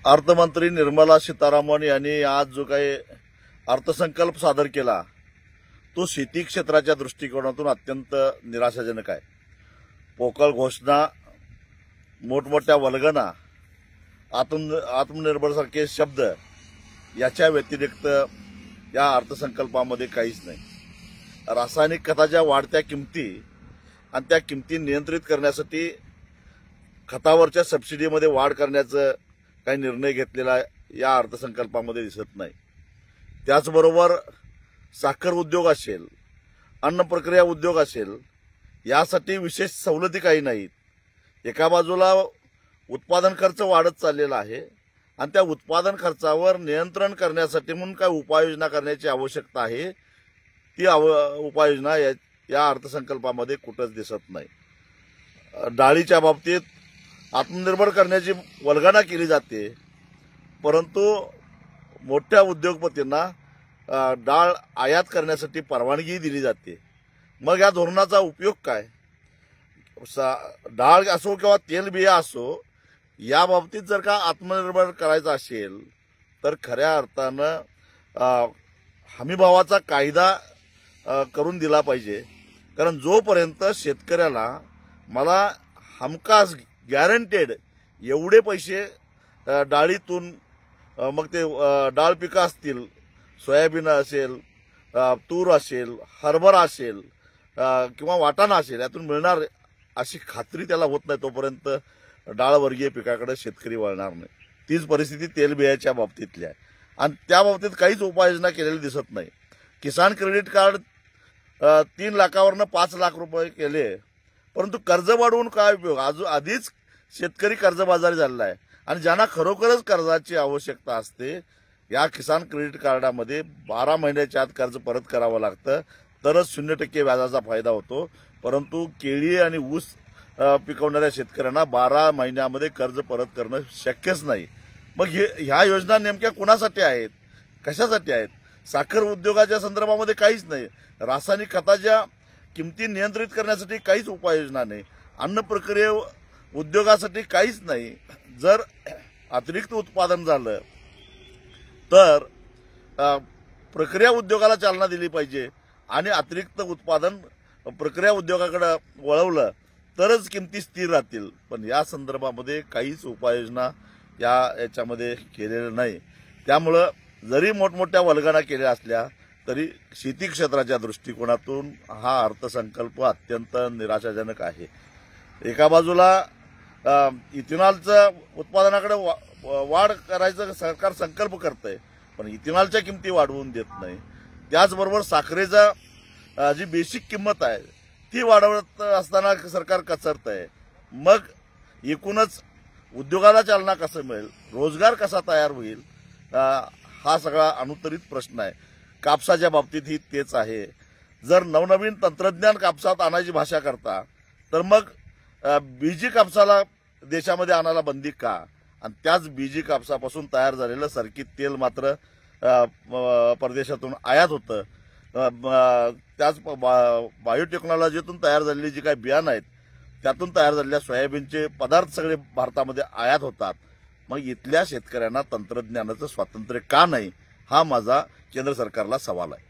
अर्थमंत्री निर्मला सीतारामन यांनी आज जो काही अर्थसंकल्प सादर केला तो शेती क्षेत्राच्या दृष्टिकोनातून अत्यंत निराशाजनक आहे। पोकळ घोषणा, मोठमोठ्या वल्गना, आत्मनिर्भर सारखे शब्द याच्या व्यतिरिक्त या अर्थसंकल्पामध्ये काहीच नाही। रासायनिक खताच्या वाढत्या किमती आणि त्या किमती नियंत्रित करण्यासाठी खतावरच्या सबसिडीमध्ये वाढ करण्याचा काही निर्णय घेतलेला या अर्थसंकल्पामध्ये दिसत नाही। त्याचबरोबर साखर उद्योग असेल, अन्न प्रक्रिया उद्योग असेल, यासाठी विशेष सवलती काही नाहीत। एका बाजूला उत्पादन खर्च वाढत चाललेला आहे आणि त्या उत्पादन खर्चावर नियंत्रण करण्यासाठी म्हणून काय उपाययोजना करण्याची आवश्यकता आहे, ती उपाययोजना या अर्थसंकल्पामध्ये कुठंच दिसत नाही। डाळीच्या बाबतीत आत्मनिर्भर करण्याची वल्गना केली जाते, परंतु मोठ्या उद्योगपतींना डाळ आयात करण्यासाठी परवानगी दिली जाते। मग या धोरणाचा उपयोग काय? डाळ असो किंवा तेलबिया असो, या बाबतीत जर का आत्मनिर्भर करायचं असेल तर खऱ्या अर्थानं हमीभावाचा कायदा करून दिला पाहिजे। कारण जोपर्यंत शेतकऱ्याला मला हमखास गॅरंटेड एवढे पैसे डाळीतून, मग ते डाळ पिकं असतील, सोयाबीन असेल, तूर असेल, हरभरा असेल किंवा वाटाणा असेल, यातून मिळणार अशी खात्री त्याला होत नाही, तोपर्यंत डाळवर्गीय पिकाकडे शेतकरी वळणार नाही। तीच परिस्थिती तेलबियाच्या बाबतीतली आहे आणि त्या बाबतीत काहीच उपाययोजना केलेली दिसत नाही। किसान क्रेडिट कार्ड 3 लाखावरनं 5 लाख रुपये केले, परंतु कर्ज वाढवून काय उपयोग? आधीच शेतकरी कर्जबाजारी झालेला आहे आणि ज्यांना खरोखरच कर्जाची आवश्यकता असते, या किसान क्रेडिट कार्डामध्ये 12 महिन्याच्या आत कर्ज परत करावं लागतं, तरच 0% व्याजाचा फायदा होतो। परंतु केळी आणि ऊस पिकवणाऱ्या शेतकऱ्यांना 12 महिन्यामध्ये कर्ज परत करणं शक्यच नाही। मग ह्या योजना नेमक्या कुणासाठी आहेत, कशासाठी आहेत? साखर उद्योगाच्या संदर्भामध्ये काहीच नाही। रासायनिक खताच्या किमती नियंत्रित करण्यासाठी काहीच उपाययोजना नाही। अन्न प्रक्रिया उद्योगासाठी काहीच नाही। जर अतिरिक्त उत्पादन झालं तर प्रक्रिया उद्योगाला चालना दिली पाहिजे आणि अतिरिक्त उत्पादन प्रक्रिया उद्योगाकडे वळवलं तरच किमती स्थिर राहतील। पण या संदर्भामध्ये काहीच उपाययोजना याच्यामध्ये केलेलं नाही। त्यामुळं जरी मोठमोठ्या वल्गना केल्या असल्या तरी शेती क्षेत्राच्या दृष्टिकोनातून हा अर्थसंकल्प अत्यंत निराशाजनक आहे। एका बाजूला इथेनॉलचं उत्पादनाकडे वाढ करायचं सरकार संकल्प करतंय, पण इथेनॉलच्या किमती वाढवून देत नाही। त्याचबरोबर साखरेचा जी बेसिक किंमत आहे ती वाढवत असताना सरकार कचरतंय। मग एकूणच उद्योगाला चालना कसं मिळेल, रोजगार कसा तयार होईल, हा सगळा अनुत्तरित प्रश्न आहे। कापसाच्या बाबतीतही तेच आहे। जर नवनवीन तंत्रज्ञान कापसात आणायची भाषा करता, तर मग बीजी कापसाला देशामध्ये आणायला बंदी का? आणि त्याच बीजी कापसापासून तयार झालेलं सर्किट तेल मात्र परदेशातून आयात होतं। त्याच बायोटेक्नॉलॉजीतून तयार झालेली जी काही बियाणं आहेत त्यातून तयार झालेल्या सोयाबीनचे पदार्थ सगळे भारतामध्ये आयात होतात। मग इथल्या शेतकऱ्यांना तंत्रज्ञानाचं स्वातंत्र्य का नाही, हा माझा केंद्र सरकारला सवाल आहे।